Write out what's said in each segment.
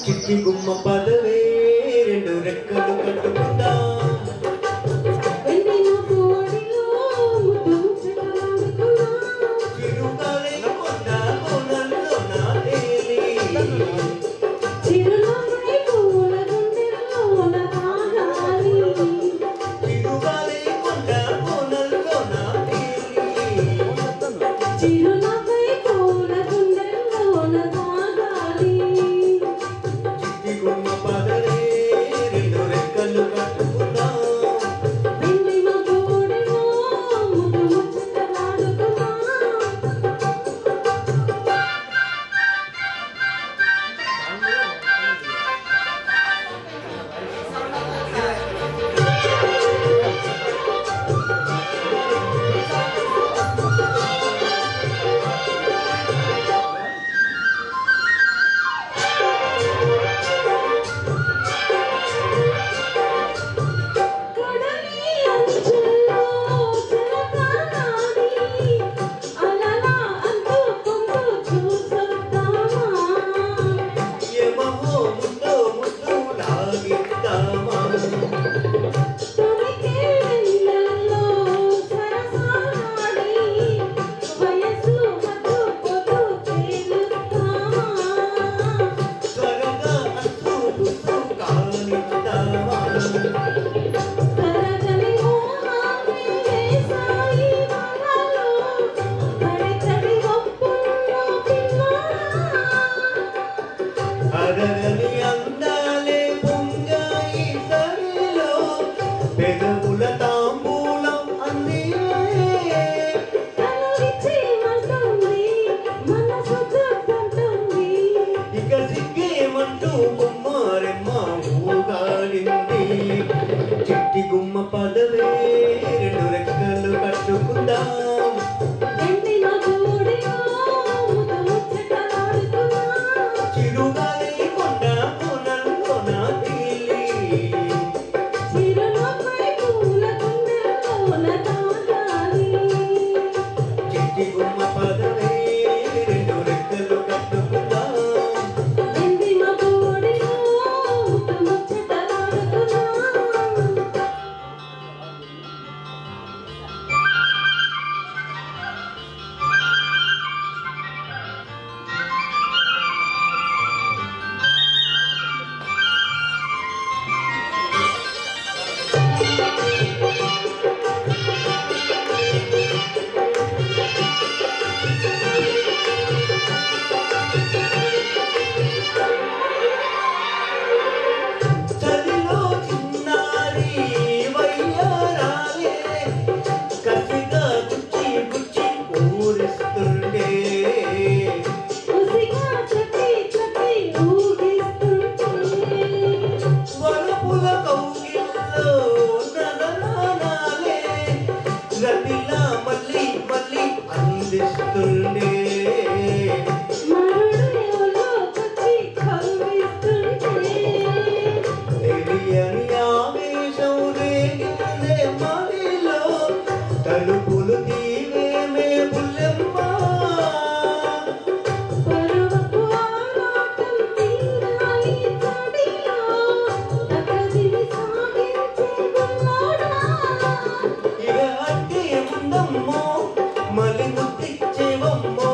చిట్టి గుమ్మ పదవే రెండు రెక్కలు కట్టుకుందా చిరుగాలి కొండ కోనల్లో నా తేలి చిరుగాలి కొండ కోనల్లో నా తేలి గుమ్మ పదరే రెండు రెక్కలు కట్టుకుందా అరగని అందాలే పొంగాయి సరిలో పెదవుల తాంబూలం అంది ఇక సిగ్గేమంటూ గుమ్మారెమ్మ ఊగాడింది చిట్టి గుమ్మ పదవే రెండు రెక్కలు కట్టుకుందా గుమ్మ పదవే రెండు రెక్కలు కట్టుకుందా అందిస్తుండే తెలియని ఆవేశం రేగిందే మదిలో తలుపులు తీవేమే బుల్లెమ్మ ఇక అడ్డే ఉందమ్మో మళ్ళీ ముద్దిచ్చేవమ్మో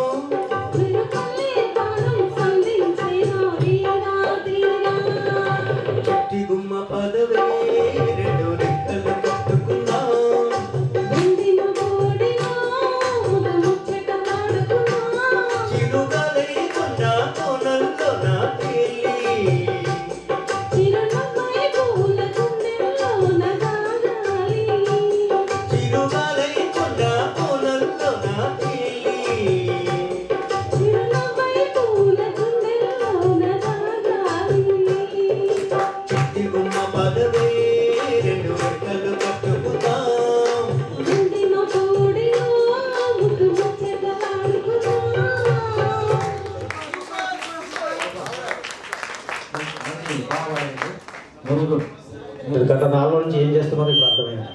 చిట్టి గుమ్మ పదవే రెండు రెక్కలు కట్టుకుందా వచ్చింది, బాగా పాడండి. Very good. మీరు గత 4 రోజుల నుంచి ఏం చేస్తున్నారో ఇప్పుడు అర్థమైంది.